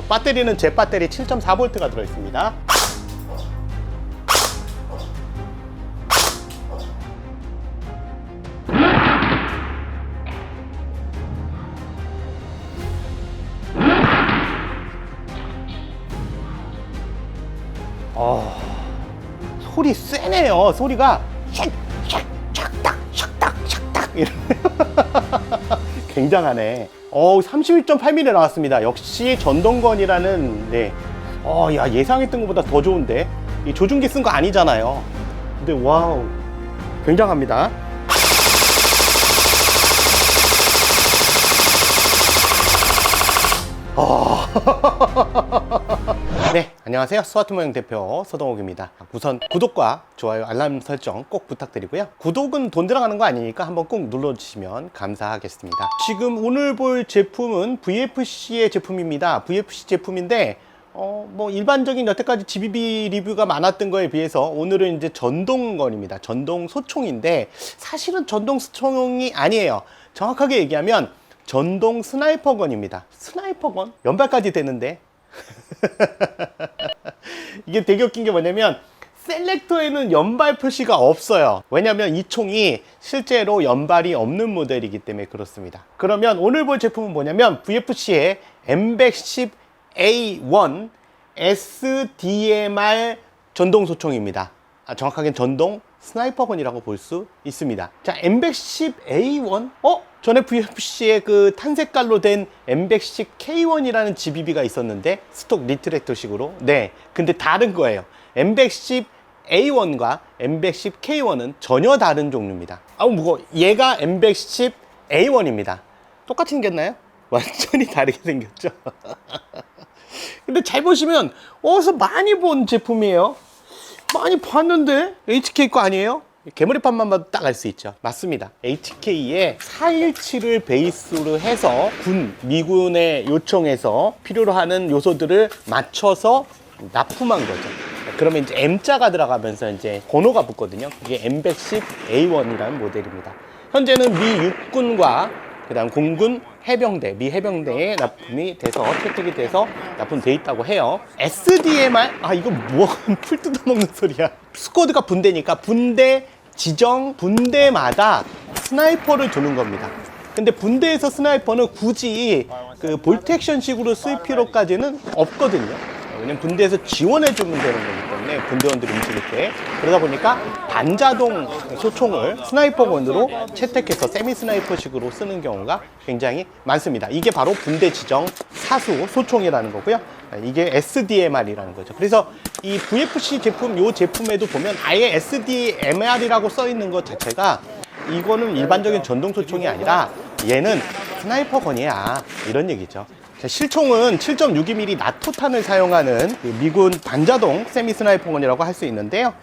배터리는 제 배터리 7.4V가 들어있습니다. 소리 세네요. 소리가 샥샥 샥딱 샥딱 이러네요. 굉장하네. 31.8mm 나왔습니다. 역시 전동건이라는, 네. 야, 예상했던 것보다 더 좋은데. 이 조준기 쓴 거 아니잖아요. 근데 와우, 굉장합니다. 네, 안녕하세요. 스마트모형 대표 서동욱입니다. 우선 구독과 좋아요, 알람 설정 꼭 부탁드리고요. 구독은 돈 들어가는 거 아니니까 한번 꼭 눌러주시면 감사하겠습니다. 지금 오늘 볼 제품은 VFC의 제품입니다. VFC 제품인데 뭐 일반적인 여태까지 GBB 리뷰가 많았던 거에 비해서 오늘은 이제 전동건입니다. 전동 소총인데 사실은 전동 소총이 아니에요. 정확하게 얘기하면 전동 스나이퍼건입니다. 스나이퍼건? 연발까지 되는데 이게 되게 웃긴 게 뭐냐면 셀렉터에는 연발 표시가 없어요. 왜냐면 이 총이 실제로 연발이 없는 모델이기 때문에 그렇습니다. 그러면 오늘 볼 제품은 뭐냐면 VFC의 M110A1 SDMR 전동 소총입니다. 정확하게 전동 스나이퍼건이라고 볼 수 있습니다. 자, M110A1? 전에 VFC의 그 탄색깔로 된 M110K1이라는 GBB가 있었는데 스톡 리트랙터식으로. 네, 근데 다른 거예요. M110A1과 M110K1은 전혀 다른 종류입니다. 무거워. 얘가 M110A1입니다. 똑같이 생겼나요? 완전히 다르게 생겼죠. 근데 잘 보시면 어디서 많이 본 제품이에요. 많이 봤는데 HK 거 아니에요? 개머리판만 봐도 딱 알 수 있죠. 맞습니다. HK의 417을 베이스로 해서 미군의 요청에서 필요로 하는 요소들을 맞춰서 납품한 거죠. 그러면 이제 M자가 들어가면서 이제 번호가 붙거든요. 그게 M110A1이라는 모델입니다. 현재는 미 육군과 그다음 공군 해병대, 미 해병대에 납품이 돼서 채택이 돼서 납품돼 있다고 해요. SDMR, 이거 뭐 풀 뜯어먹는 소리야. 스쿼드가 분대니까 분대 지정 분대마다 스나이퍼를 두는 겁니다. 근데 분대에서 스나이퍼는 굳이 그 볼트 액션식으로 쓸 필요까지는 없거든요. 왜냐면 분대에서 지원해 주면 되는 거기 때문에 분대원들이 움직일 때. 그러다 보니까 반자동 소총을 스나이퍼건으로 채택해서 세미 스나이퍼식으로 쓰는 경우가 굉장히 많습니다. 이게 바로 분대 지정 사수 소총이라는 거고요. 이게 SDMR이라는 거죠. 그래서 이 VFC 제품, 요 제품에도 보면 아예 SDMR이라고 써 있는 것 자체가 이거는 일반적인 전동 소총이 아니라 얘는 스나이퍼건이야, 이런 얘기죠. 실총은 7.62mm 나토탄을 사용하는 미군 반자동 세미 스나이퍼건이라고 할 수 있는데요.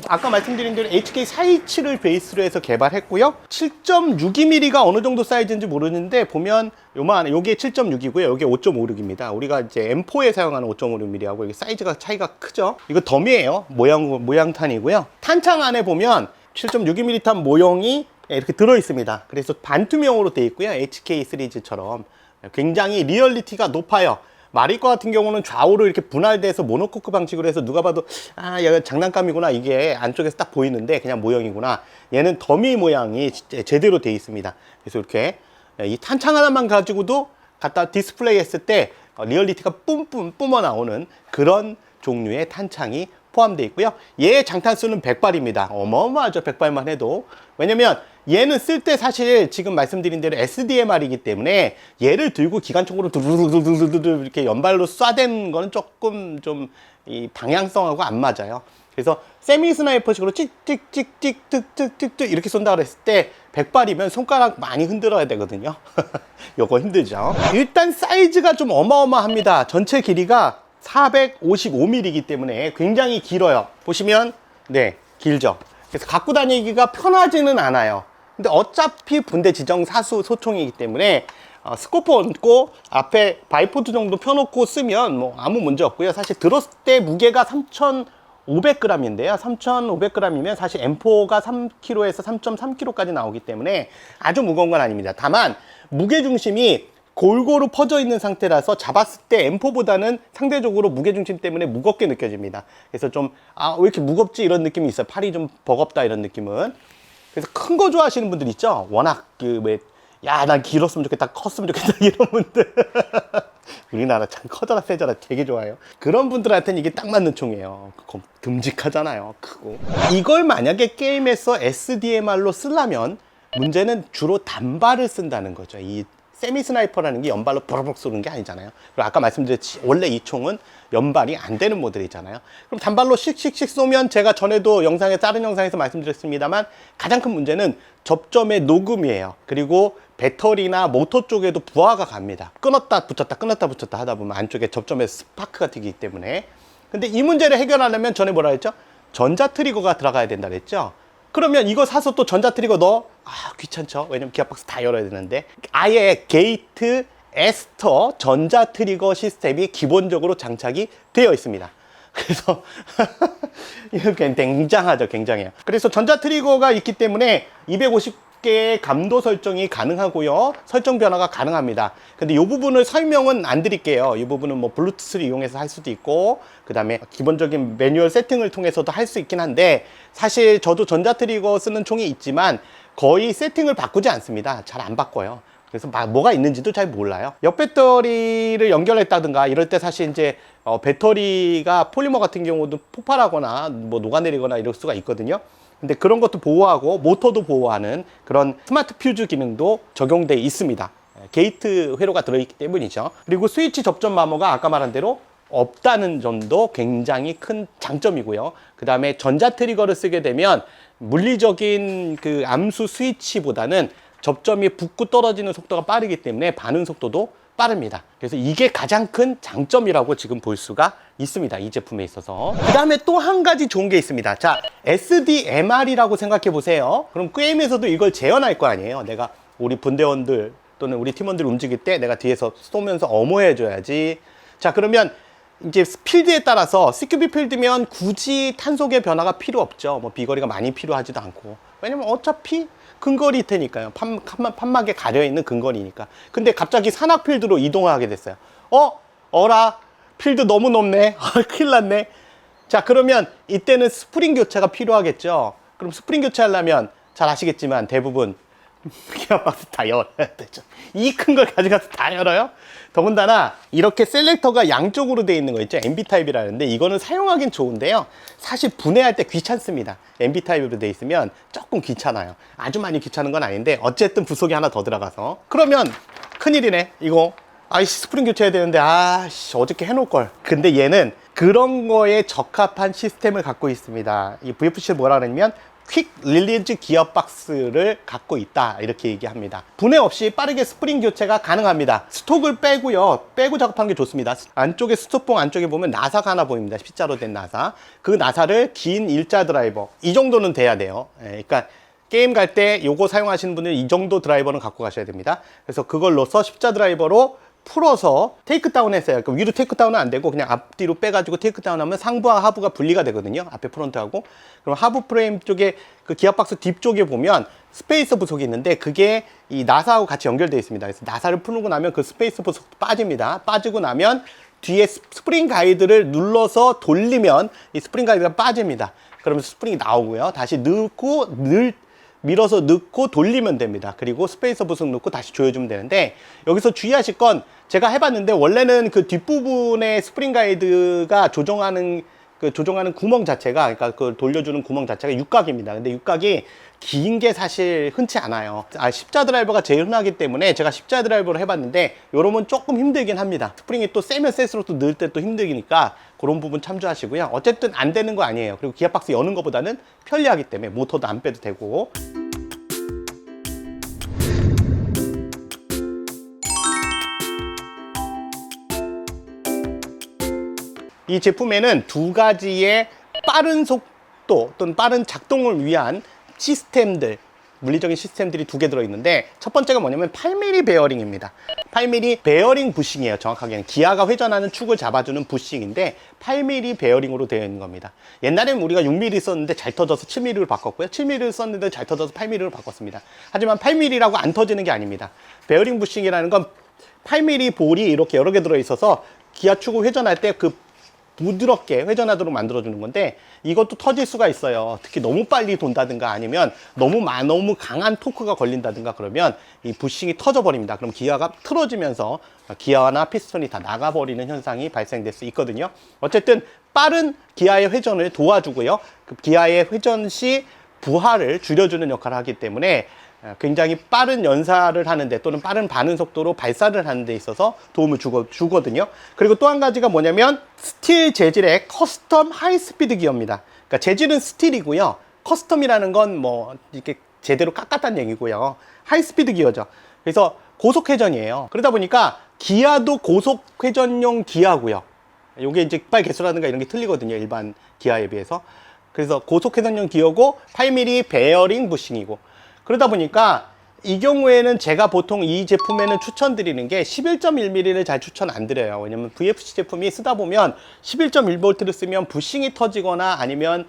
아까 말씀드린 대로 HK427을 베이스로 해서 개발했고요. 7.62mm가 어느 정도 사이즈인지 모르는데 보면 요게 7.6이고요. 요게 5.56입니다. 우리가 이제 M4에 사용하는 5.56mm하고 이게 사이즈가 차이가 크죠. 이거 덤이에요. 모양탄이고요. 탄창 안에 보면 7.62mm 탄 모형이 이렇게 들어 있습니다. 그래서 반투명으로 되어 있고요. HK 시리즈처럼 굉장히 리얼리티가 높아요. 마리꺼 같은 경우는 좌우로 이렇게 분할돼서 모노코크 방식으로 해서 누가 봐도 얘가 장난감이구나, 이게 안쪽에서 딱 보이는데 그냥 모형이구나. 얘는 더미 모양이 제대로 되어 있습니다. 그래서 이렇게 이 탄창 하나만 가지고도 갖다 디스플레이 했을 때 리얼리티가 뿜뿜 뿜어 나오는 그런 종류의 탄창이 포함되어 있고요. 얘의 장탄수는 100발입니다. 어마어마하죠, 100발만 해도. 왜냐면 얘는 쓸 때 사실 지금 말씀드린 대로 SDMR이기 때문에 얘를 들고 기관총으로 두두두두두두 이렇게 연발로 쏴대는 거는 조금 좀 이 방향성하고 안 맞아요. 그래서 세미 스나이퍼식으로 찍찍찍찍찍찍찍 이렇게 쏜다 그랬을 때 100발이면 손가락 많이 흔들어야 되거든요. 요거 힘들죠. 일단 사이즈가 좀 어마어마합니다. 전체 길이가 455mm이기 때문에 굉장히 길어요. 보시면 네, 길죠. 그래서 갖고 다니기가 편하지는 않아요. 근데 어차피 분대 지정 사수 소총이기 때문에 스코프 얹고 앞에 바이포드 정도 펴놓고 쓰면 뭐 아무 문제 없고요. 사실 들었을 때 무게가 3,500g인데요. 3,500g이면 사실 M4가 3kg에서 3.3kg까지 나오기 때문에 아주 무거운 건 아닙니다. 다만 무게중심이 골고루 퍼져 있는 상태라서 잡았을 때 M4보다는 상대적으로 무게중심 때문에 무겁게 느껴집니다. 그래서 좀 왜 이렇게 무겁지 이런 느낌이 있어요. 팔이 좀 버겁다 이런 느낌은. 그래서 큰 거 좋아하시는 분들 있죠. 워낙 난 길었으면 좋겠다, 컸으면 좋겠다 이런 분들. 우리나라 참 커져라 세져라 되게 좋아요. 그런 분들한테는 이게 딱 맞는 총이에요. 듬직하잖아요. 크고. 이걸 만약에 게임에서 SDMR로 쓰려면 문제는 주로 단발을 쓴다는 거죠. 이 세미 스나이퍼라는 게 연발로 버럭버럭 쏘는 게 아니잖아요. 그리고 아까 말씀드렸지, 원래 이 총은 연발이 안 되는 모델이잖아요. 그럼 단발로 씩씩씩 쏘면, 제가 전에도 다른 영상에서 말씀드렸습니다만, 가장 큰 문제는 접점의 녹음이에요. 그리고 배터리나 모터 쪽에도 부하가 갑니다. 끊었다 붙였다 끊었다 붙였다 하다 보면 안쪽에 접점에 스파크가 튀기 때문에. 근데 이 문제를 해결하려면 전에 뭐라 했죠? 전자 트리거가 들어가야 된다 그랬죠? 그러면 이거 사서 또 전자 트리거 넣어? 귀찮죠? 왜냐면 기어박스 다 열어야 되는데. 아예 게이트 에스터 전자 트리거 시스템이 기본적으로 장착이 되어 있습니다. 그래서 이거 굉장하죠. 굉장해요. 그래서 전자 트리거가 있기 때문에 250개의 감도 설정이 가능하고요. 설정 변화가 가능합니다. 근데 이 부분을 설명은 안 드릴게요. 이 부분은 뭐 블루투스를 이용해서 할 수도 있고, 그 다음에 기본적인 매뉴얼 세팅을 통해서도 할 수 있긴 한데, 사실 저도 전자 트리거 쓰는 총이 있지만 거의 세팅을 바꾸지 않습니다. 잘 안 바꿔요. 그래서 뭐가 있는지도 잘 몰라요. 역 배터리를 연결했다든가 이럴 때 사실 이제 배터리가 폴리머 같은 경우도 폭발하거나 뭐 녹아내리거나 이럴 수가 있거든요. 근데 그런 것도 보호하고 모터도 보호하는 그런 스마트 퓨즈 기능도 적용되어 있습니다. 게이트 회로가 들어있기 때문이죠. 그리고 스위치 접점 마모가 아까 말한 대로 없다는 점도 굉장히 큰 장점이고요. 그 다음에 전자 트리거를 쓰게 되면 물리적인 그 암수 스위치보다는 접점이 붙고 떨어지는 속도가 빠르기 때문에 반응 속도도 빠릅니다. 그래서 이게 가장 큰 장점이라고 지금 볼 수가 있습니다. 이 제품에 있어서. 그 다음에 또 한 가지 좋은 게 있습니다. 자, SDMR이라고 생각해 보세요. 그럼 게임에서도 이걸 재현할 거 아니에요. 내가 우리 분대원들 또는 우리 팀원들 움직일 때 내가 뒤에서 쏘면서 엄호해 줘야지. 자, 그러면 이제 필드에 따라서 CQB 필드면 굳이 탄속의 변화가 필요 없죠. 뭐 비거리가 많이 필요하지도 않고. 왜냐면 어차피 근거리 테니까요. 판막에 가려있는 근거리니까. 근데 갑자기 산악 필드로 이동하게 됐어요. 어라, 필드 너무 높네. 큰일 났네. 자, 그러면 이때는 스프링 교체가 필요하겠죠. 그럼 스프링 교체하려면 잘 아시겠지만 대부분 기어박스 다 열어야 되죠. 이 큰 걸 가져가서 다 열어요? 더군다나 이렇게 셀렉터가 양쪽으로 되어 있는 거 있죠. MB 타입이라는데 이거는 사용하긴 좋은데요. 사실 분해할 때 귀찮습니다. MB 타입으로 되어 있으면 조금 귀찮아요. 아주 많이 귀찮은 건 아닌데 어쨌든 부속이 하나 더 들어가서. 그러면 큰일이네. 이거 스프링 교체해야 되는데 어저께 해놓을 걸. 근데 얘는 그런 거에 적합한 시스템을 갖고 있습니다. 이 VFC를 뭐라 그러냐면 퀵 릴리즈 기어박스를 갖고 있다, 이렇게 얘기합니다. 분해 없이 빠르게 스프링 교체가 가능합니다. 스톡을 빼고요, 빼고 작업하는 게 좋습니다. 안쪽에 스톡봉 안쪽에 보면 나사가 하나 보입니다. C자로 된 나사. 그 나사를 긴 일자 드라이버, 이 정도는 돼야 돼요. 그러니까 게임 갈 때 요거 사용하시는 분은 이 정도 드라이버는 갖고 가셔야 됩니다. 그래서 그걸 넣어서 십자 드라이버로 풀어서 테이크다운 했어요. 그러니까 위로 테이크다운은 안 되고 그냥 앞뒤로 빼가지고 테이크다운 하면 상부와 하부가 분리가 되거든요. 앞에 프론트하고. 그럼 하부 프레임 쪽에 그 기어박스 뒤쪽에 보면 스페이서 부속이 있는데 그게 이 나사하고 같이 연결되어 있습니다. 그래서 나사를 풀고 나면 그 스페이서 부속도 빠집니다. 빠지고 나면 뒤에 스프링 가이드를 눌러서 돌리면 이 스프링 가이드가 빠집니다. 그러면 스프링이 나오고요. 다시 밀어서 넣고 돌리면 됩니다. 그리고 스페이서 부속 넣고 다시 조여주면 되는데, 여기서 주의하실 건 제가 해봤는데 원래는 그 뒷부분에 스프링 가이드가 조정하는 구멍 자체가, 그러니까 그 돌려주는 구멍 자체가 육각입니다. 근데 육각이 긴 게 사실 흔치 않아요. 십자 드라이버가 제일 흔하기 때문에 제가 십자 드라이버로 해봤는데 요러면 조금 힘들긴 합니다. 스프링이 또 세면 셀수록 또 넣을 때 또 힘들기니까 그런 부분 참조하시고요. 어쨌든 안 되는 거 아니에요. 그리고 기어박스 여는 것보다는 편리하기 때문에 모터도 안 빼도 되고. 이 제품에는 두 가지의 빠른 속도 또는 빠른 작동을 위한 시스템들, 물리적인 시스템들이 두 개 들어있는데, 첫 번째가 뭐냐면 8mm 베어링입니다. 8mm 베어링 부싱이에요. 정확하게는 기아가 회전하는 축을 잡아주는 부싱인데 8mm 베어링으로 되어 있는 겁니다. 옛날에는 우리가 6mm 썼는데 잘 터져서 7mm로 바꿨고요, 7mm를 썼는데 잘 터져서 8mm로 바꿨습니다. 하지만 8mm라고 안 터지는 게 아닙니다. 베어링 부싱이라는 건 8mm 볼이 이렇게 여러 개 들어있어서 기아 축을 회전할 때 그 부드럽게 회전하도록 만들어주는 건데, 이것도 터질 수가 있어요. 특히 너무 빨리 돈다든가 아니면 너무 강한 토크가 걸린다든가 그러면 이 부싱이 터져버립니다. 그럼 기아가 틀어지면서 기아나 피스톤이 다 나가버리는 현상이 발생될 수 있거든요. 어쨌든 빠른 기아의 회전을 도와주고요. 그 기아의 회전 시 부하를 줄여주는 역할을 하기 때문에 굉장히 빠른 연사를 하는데 또는 빠른 반응 속도로 발사를 하는 데 있어서 도움을 주거든요. 그리고 또 한 가지가 뭐냐면 스틸 재질의 커스텀 하이스피드 기어입니다. 그러니까 재질은 스틸이고요. 커스텀이라는 건 뭐 이렇게 제대로 깎았다는 얘기고요. 하이스피드 기어죠. 그래서 고속 회전이에요. 그러다 보니까 기아도 고속 회전용 기아고요. 요게 이제 이빨 개수라든가 이런 게 틀리거든요. 일반 기아에 비해서. 그래서 고속 회전용 기어고 8mm 베어링 부싱이고, 그러다 보니까 이 경우에는 제가 보통 이 제품에는 추천드리는 게 11.1mm를 잘 추천 안 드려요. 왜냐면 VFC 제품이 쓰다 보면 11.1V를 쓰면 부싱이 터지거나 아니면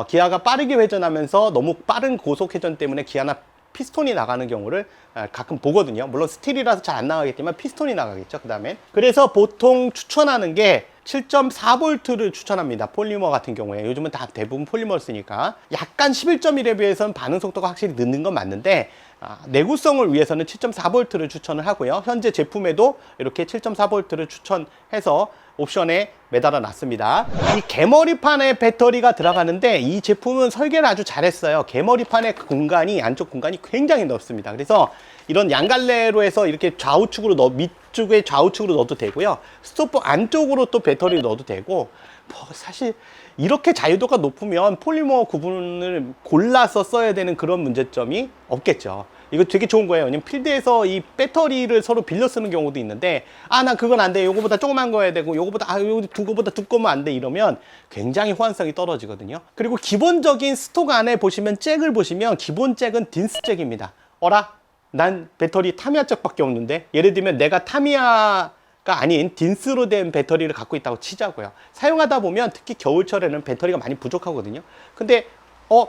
기아가 빠르게 회전하면서 너무 빠른 고속 회전 때문에 기아나 피스톤이 나가는 경우를 가끔 보거든요. 물론 스틸이라서 잘 안 나가겠지만 피스톤이 나가겠죠, 그 다음에. 그래서 보통 추천하는 게 7.4V를 추천합니다. 폴리머 같은 경우에. 요즘은 다 대부분 폴리머를 쓰니까. 약간 11.1에 비해서는 반응 속도가 확실히 늦는 건 맞는데, 내구성을 위해서는 7.4V를 추천을 하고요. 현재 제품에도 이렇게 7.4V를 추천해서 옵션에 매달아 놨습니다. 이 개머리판에 배터리가 들어가는데 이 제품은 설계를 아주 잘했어요. 개머리판의 공간이, 안쪽 공간이 굉장히 넓습니다. 그래서 이런 양갈래로 해서 이렇게 좌우측으로 밑쪽에 좌우측으로 넣어도 되고요. 스토퍼 안쪽으로 또 배터리를 넣어도 되고, 사실 이렇게 자유도가 높으면 폴리머 구분을 골라서 써야 되는 그런 문제점이 없겠죠. 이거 되게 좋은 거예요. 왜냐면 필드에서 이 배터리를 서로 빌려 쓰는 경우도 있는데, 난 그건 안 돼. 요거보다 조그만 거 해야 되고, 요거보다, 요거보다 두꺼우면 안 돼. 이러면 굉장히 호환성이 떨어지거든요. 그리고 기본적인 스톡 안에 보시면 잭을 보시면 기본 잭은 딘스 잭입니다. 난 배터리 타미야 잭밖에 없는데, 예를 들면 내가 타미야가 아닌 딘스로 된 배터리를 갖고 있다고 치자고요. 사용하다 보면 특히 겨울철에는 배터리가 많이 부족하거든요. 근데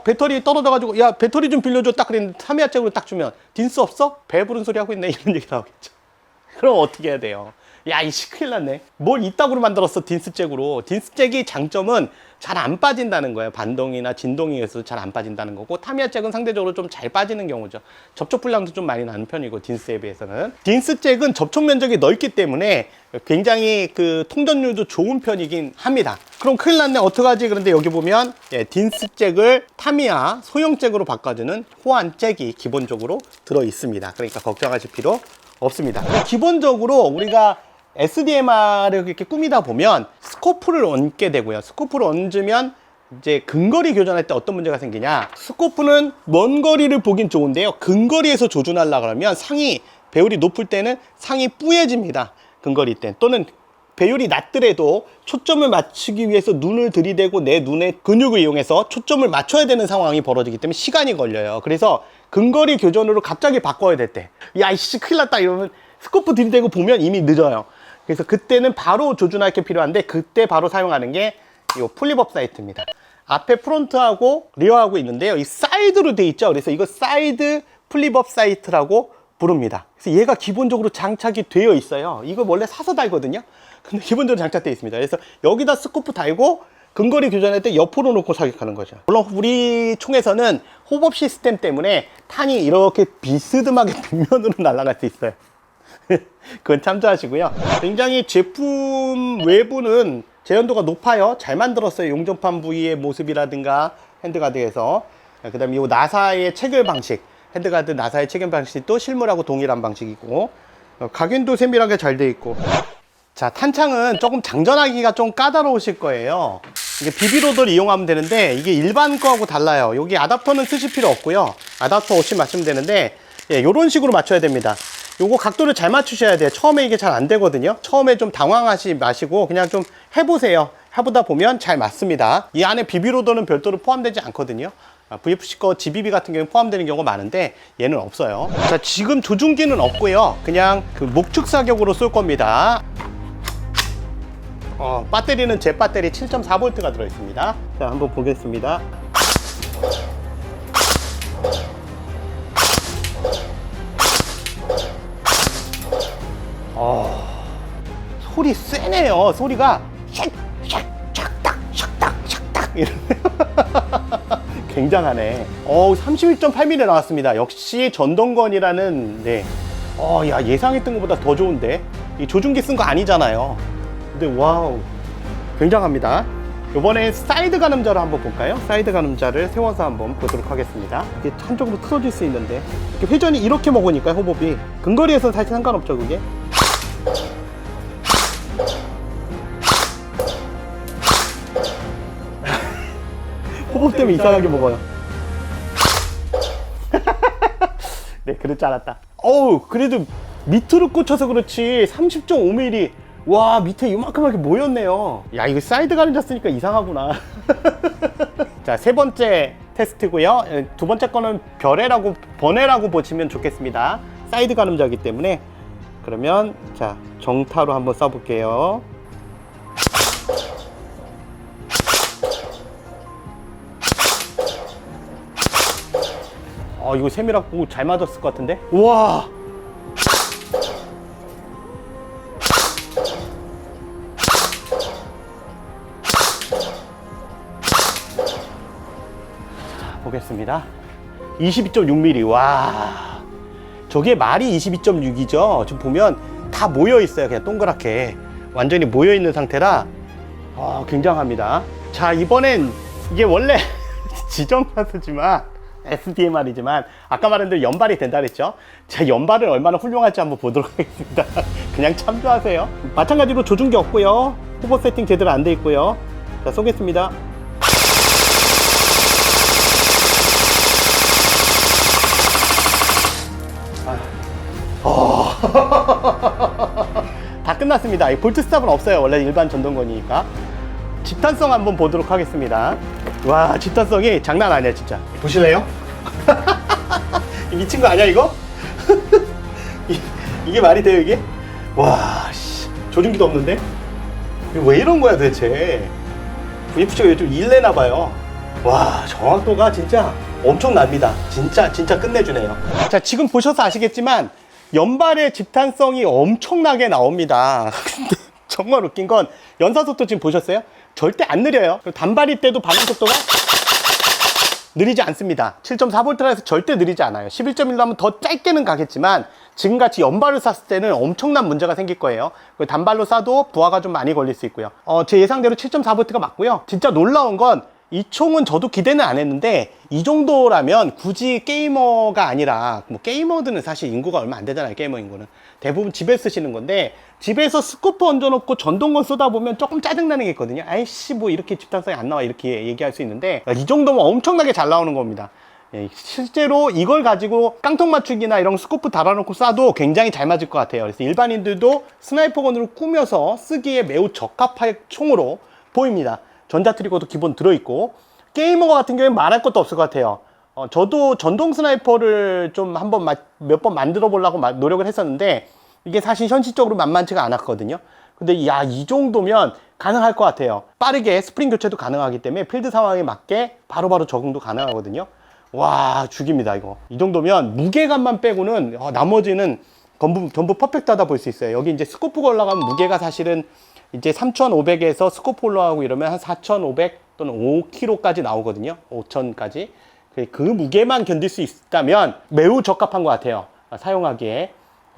배터리 떨어져가지고, 야, 배터리 좀 빌려줘. 딱 그랬는데 타미야 잭으로 딱 주면, 딘스 없어? 배부른 소리 하고 있네. 이런 얘기 나오겠죠. 그럼 어떻게 해야 돼요? 야, 이씨, 큰일 났네. 뭘 이따구로 만들었어, 딘스 잭으로. 딘스 잭이 장점은 잘 안 빠진다는 거예요. 반동이나 진동에 의해서 잘 안 빠진다는 거고, 타미야 잭은 상대적으로 좀 잘 빠지는 경우죠. 접촉 불량도 좀 많이 나는 편이고, 딘스에 비해서는. 딘스 잭은 접촉 면적이 넓기 때문에 굉장히 그 통전율도 좋은 편이긴 합니다. 그럼 큰일 났네. 어떡하지? 그런데 여기 보면 딘스 잭을 타미야 소형 잭으로 바꿔주는 호환 잭이 기본적으로 들어 있습니다. 그러니까 걱정하실 필요 없습니다. 기본적으로 우리가 SDMR을 이렇게 꾸미다 보면 스코프를 얹게 되고요. 스코프를 얹으면 이제 근거리 교전할 때 어떤 문제가 생기냐. 스코프는 먼 거리를 보긴 좋은데요. 근거리에서 조준하려고 하면 배율이 높을 때는 상이 뿌얘집니다. 근거리 때. 또는 배율이 낮더라도 초점을 맞추기 위해서 눈을 들이대고 내 눈의 근육을 이용해서 초점을 맞춰야 되는 상황이 벌어지기 때문에 시간이 걸려요. 그래서 근거리 교전으로 갑자기 바꿔야 될 때, 야, 이씨, 큰일 났다 이러면 스코프 들이대고 보면 이미 늦어요. 그래서 그때는 바로 조준할 게 필요한데, 그때 바로 사용하는 게 이 플립업 사이트입니다. 앞에 프론트하고 리어하고 있는데요. 이 사이드로 돼 있죠. 그래서 이거 사이드 플립업 사이트라고 부릅니다. 그래서 얘가 기본적으로 장착이 되어 있어요. 이거 원래 사서 달거든요. 근데 기본적으로 장착되어 있습니다. 그래서 여기다 스코프 달고 근거리 교전할 때 옆으로 놓고 사격하는 거죠. 물론 우리 총에서는 호법 시스템 때문에 탄이 이렇게 비스듬하게 뒷면으로 날아갈 수 있어요. 그건 참조하시고요. 굉장히 제품 외부는 재현도가 높아요. 잘 만들었어요. 용접판 부위의 모습이라든가 핸드가드에서. 그 다음에 이 나사의 체결 방식, 핸드가드 나사의 체결 방식도 실물하고 동일한 방식이고, 각인도 세밀하게 잘 돼 있고. 자, 탄창은 조금 장전하기가 좀 까다로우실 거예요. 이게 비비로드를 이용하면 되는데 이게 일반 거하고 달라요. 여기 아답터는 쓰실 필요 없고요. 아답터 없이 맞추면 되는데, 이런 식으로 맞춰야 됩니다. 요거 각도를 잘 맞추셔야 돼요. 처음에 이게 잘 안 되거든요. 처음에 좀 당황하지 마시고 그냥 좀 해보세요. 해보다 보면 잘 맞습니다. 이 안에 비비로더는 별도로 포함되지 않거든요. VFC 거 GBB 같은 경우는 포함되는 경우가 많은데 얘는 없어요. 자, 지금 조준기는 없고요. 그냥 그 목축 사격으로 쏠 겁니다. 배터리는 제 배터리 7.4V가 들어있습니다. 자, 한번 보겠습니다. 소리 세네요. 소리가 샥, 샥, 샥딱, 샥딱, 샥딱 이러네요. 굉장하네. 31.8mm 나왔습니다. 역시 전동건이라는, 네. 야, 예상했던 것보다 더 좋은데. 이 조준기 쓴 거 아니잖아요. 근데 와우. 굉장합니다. 이번에 사이드 가늠자를 한번 볼까요? 사이드 가늠자를 세워서 한번 보도록 하겠습니다. 이게 한쪽으로 틀어질 수 있는데, 이렇게 회전이 이렇게 먹으니까 호법이 근거리에서는 사실 상관없죠, 그게. 호법 때문에 이상하게 먹어요. 네, 그럴 줄 알았다. 그래도 밑으로 꽂혀서 그렇지 30.5mm. 와, 밑에 이만큼하게 모였네요. 야, 이거 사이드 가늠자 쓰니까 이상하구나. 자, 세 번째 테스트고요. 두 번째 거는 번외라고 보시면 좋겠습니다. 사이드 가늠자이기 때문에. 그러면 자, 정타로 한번 써볼게요. 이거 세밀하고 잘 맞았을 것 같은데? 우와! 보겠습니다. 22.6mm. 와, 저게 말이 22.6이죠. 지금 보면 다 모여 있어요. 그냥 동그랗게 완전히 모여 있는 상태라 굉장합니다. 자, 이번엔 이게 원래 지정사수지만 SDMR이지만 아까 말한 대로 연발이 된다 그랬죠. 자, 연발은 얼마나 훌륭할지 한번 보도록 하겠습니다. 그냥 참조하세요. 마찬가지로 조준기 없고요. 후보 세팅 제대로 안 돼 있고요. 자, 쏘겠습니다. 다 끝났습니다. 볼트 스탑은 없어요. 원래 일반 전동건이니까. 집탄성 한번 보도록 하겠습니다. 와, 집탄성이 장난 아니야 진짜. 보실래요? 미친 거 아니야 이거? 이게 말이 돼요 이게? 와, 씨, 조준기도 없는데? 왜 이런 거야 도대체? VFC가 좀 일내나 봐요. 와, 정확도가 진짜 엄청납니다. 진짜 끝내주네요. 자, 지금 보셔서 아시겠지만 연발의 집탄성이 엄청나게 나옵니다. 근데 정말 웃긴 건 연사 속도 지금 보셨어요? 절대 안 느려요. 단발일 때도 반응 속도가 느리지 않습니다. 7.4V라 해서 절대 느리지 않아요. 11.1로 하면 더 짧게는 가겠지만 지금같이 연발을 쐈을 때는 엄청난 문제가 생길 거예요. 단발로 쏴도 부하가 좀 많이 걸릴 수 있고요. 제 예상대로 7.4V가 맞고요. 진짜 놀라운 건 이 총은 저도 기대는 안 했는데 이 정도라면 굳이 게이머가 아니라, 뭐 게이머들은 사실 인구가 얼마 안 되잖아요. 게이머 인구는 대부분 집에 쓰시는 건데, 집에서 스코프 얹어놓고 전동건 쏘다 보면 조금 짜증나는 게 있거든요. 아이씨, 뭐 이렇게 집탄성이 안 나와, 이렇게 얘기할 수 있는데 이 정도면 엄청나게 잘 나오는 겁니다. 실제로 이걸 가지고 깡통 맞추기나 이런 스코프 달아놓고 쏴도 굉장히 잘 맞을 것 같아요. 그래서 일반인들도 스나이퍼건으로 꾸며서 쓰기에 매우 적합할 총으로 보입니다. 전자 트리거도 기본 들어있고, 게이머 같은 경우에는 말할 것도 없을 것 같아요. 저도 전동 스나이퍼를 좀 몇 번 만들어 보려고 노력을 했었는데 이게 사실 현실적으로 만만치가 않았거든요. 근데 야, 이 정도면 가능할 것 같아요. 빠르게 스프링 교체도 가능하기 때문에 필드 상황에 맞게 바로바로 적응도 가능하거든요. 와, 죽입니다 이거. 이 정도면 무게감만 빼고는 나머지는 전부 퍼펙트하다 볼 수 있어요. 여기 이제 스코프가 올라가면 무게가 사실은 이제 3,500에서 스코프 올라가고 이러면 한 4,500 또는 5kg까지 나오거든요. 5,000까지. 그 무게만 견딜 수 있다면 매우 적합한 것 같아요. 사용하기에.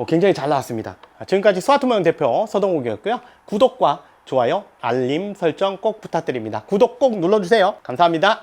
굉장히 잘 나왔습니다. 지금까지 스마트모형 대표 서동욱이었고요. 구독과 좋아요, 알림 설정 꼭 부탁드립니다. 구독 꼭 눌러주세요. 감사합니다.